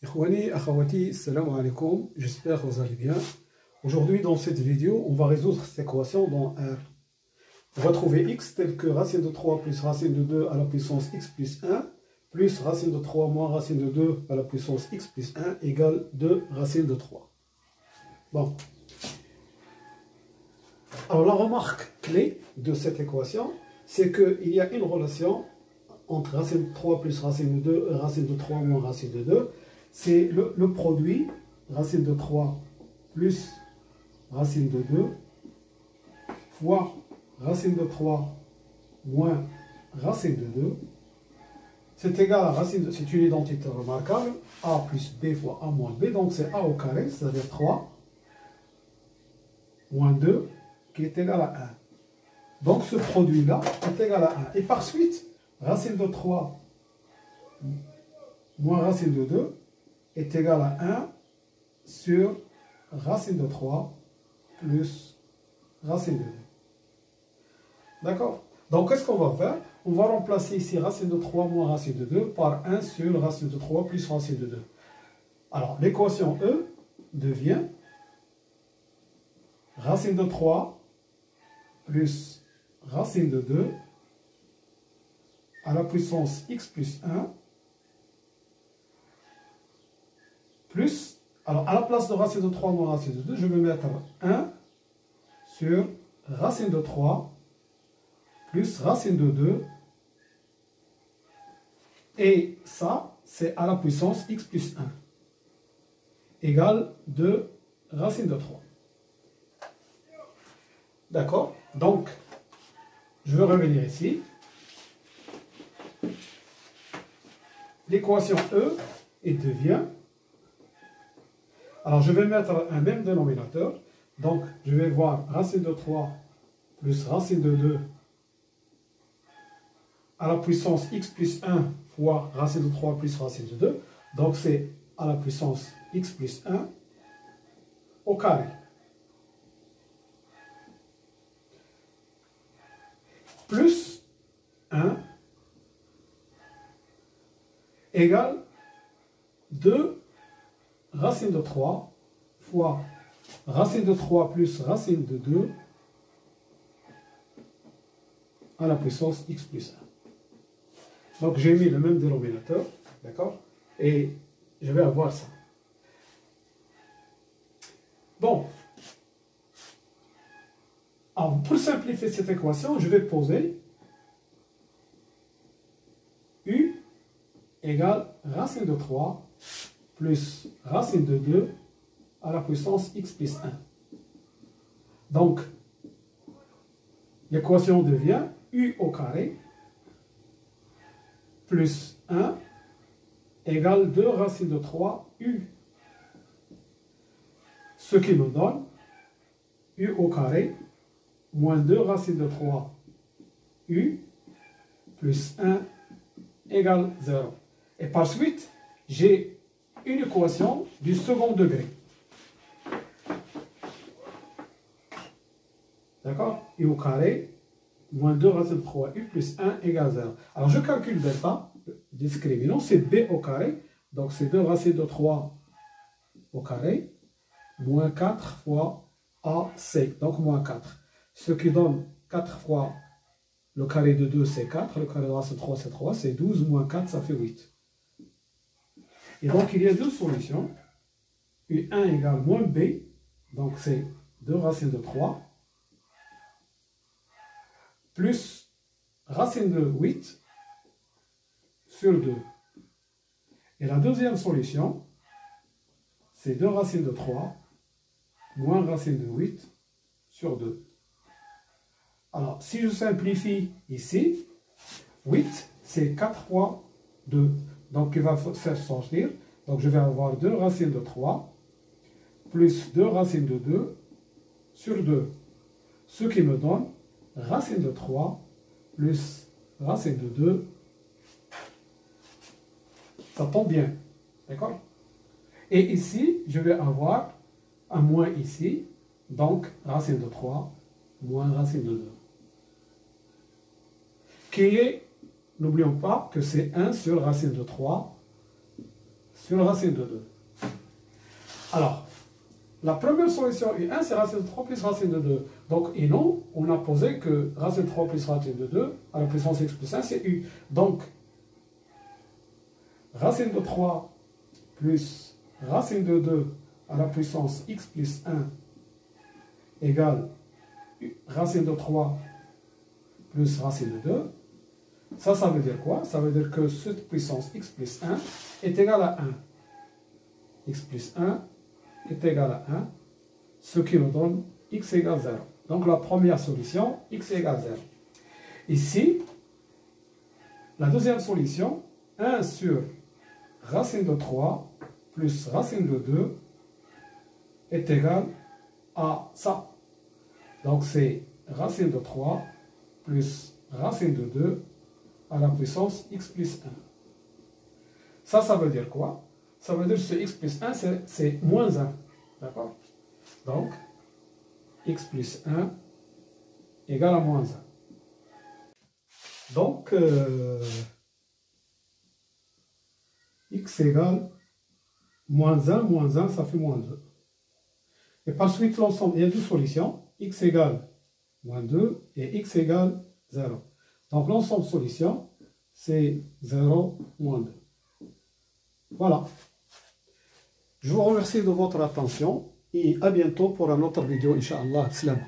Ikhwani, akhawati, salam alaikum, j'espère que vous allez bien. Aujourd'hui, dans cette vidéo, on va résoudre cette équation dans R. On va trouver x tel que racine de 3 plus racine de 2 à la puissance x plus 1 plus racine de 3 moins racine de 2 à la puissance x plus 1 égale 2 racine de 3. Bon. Alors la remarque clé de cette équation, c'est qu'il y a une relation entre racine de 3 plus racine de 2 et racine de 3 moins racine de 2. C'est le produit racine de 3 plus racine de 2 fois racine de 3 moins racine de 2. C'est égal à racine de... C'est une identité remarquable. A plus B fois A moins B. Donc c'est A au carré, c'est-à-dire 3 moins 2 qui est égal à 1. Donc ce produit-là est égal à 1. Et par suite, racine de 3 moins racine de 2 est égal à 1 sur racine de 3 plus racine de 2. D'accord? Donc, qu'est-ce qu'on va faire? On va remplacer ici racine de 3 moins racine de 2 par 1 sur racine de 3 plus racine de 2. Alors, l'équation E devient racine de 3 plus racine de 2 à la puissance x plus 1 plus, alors à la place de racine de 3 moins racine de 2, je vais mettre 1 sur racine de 3 plus racine de 2. Et ça, c'est à la puissance x plus 1 égale 2 racine de 3. D'accord? Donc, je vais revenir ici. L'équation E, elle devient... Alors, je vais mettre un même dénominateur. Donc, je vais voir racine de 3 plus racine de 2 à la puissance x plus 1 fois racine de 3 plus racine de 2. Donc, c'est à la puissance x plus 1 au carré. Plus 1 égale 2 racine de 3 fois racine de 3 plus racine de 2 à la puissance x plus 1. Donc j'ai mis le même dénominateur, d'accord? Et je vais avoir ça. Bon. Alors, pour simplifier cette équation, je vais poser U égale racine de 3 plus racine de 2 à la puissance x plus 1. Donc, l'équation devient U au carré plus 1 égale 2 racine de 3 U. Ce qui me donne U au carré moins 2 racine de 3 U plus 1 égale 0. Et par suite, j'ai une équation du second degré. D'accord? U au carré moins 2 racine de 3 U plus 1 égale 0. Alors je calcule delta, discriminant, c'est B au carré. Donc c'est 2 racine de 3 au carré moins 4 fois AC. Donc moins 4. Ce qui donne 4 fois le carré de 2, c'est 4. Le carré de racine de 3, c'est 3. C'est 12 moins 4, ça fait 8. Et donc, il y a deux solutions. U1 égale moins B. Donc, c'est 2 racines de 3. Plus racine de 8 sur 2. Et la deuxième solution, c'est 2 racines de 3 moins racine de 8 sur 2. Alors, si je simplifie ici, 8, c'est 4 fois 2. Donc, il va faire sortir. Donc, je vais avoir 2 racines de 3 plus 2 racines de 2 sur 2. Ce qui me donne racine de 3 plus racine de 2. Ça tombe bien. D'accord? Et ici, je vais avoir un moins ici. Donc, racine de 3 moins racine de 2. Qui est, n'oublions pas que c'est 1 sur racine de 3 sur racine de 2. Alors, la première solution U1, c'est racine de 3 plus racine de 2. Donc, et non, on a posé que racine de 3 plus racine de 2 à la puissance x plus 1, c'est U. Donc, racine de 3 plus racine de 2 à la puissance x plus 1 égale racine de 3 plus racine de 2. Ça veut dire quoi? Ça veut dire que cette puissance x plus 1 est égale à 1. X plus 1 est égal à 1, ce qui nous donne x égale 0. Donc la première solution, x égale 0. Ici, la deuxième solution, 1 sur racine de 3 plus racine de 2 est égal à ça. Donc c'est racine de 3 plus racine de 2 à la puissance x plus 1. Ça veut dire quoi? Ça veut dire que ce x plus 1, c'est moins 1. D'accord? Donc, x plus 1 égale à moins 1. Donc, x égale moins 1, ça fait moins 2. Et par suite, l'ensemble, il y a deux solutions. X égale moins 2 et x égale 0. Donc, l'ensemble solution, c'est 0, moins 2. Voilà. Je vous remercie de votre attention et à bientôt pour une autre vidéo, Inch'Allah. Salam.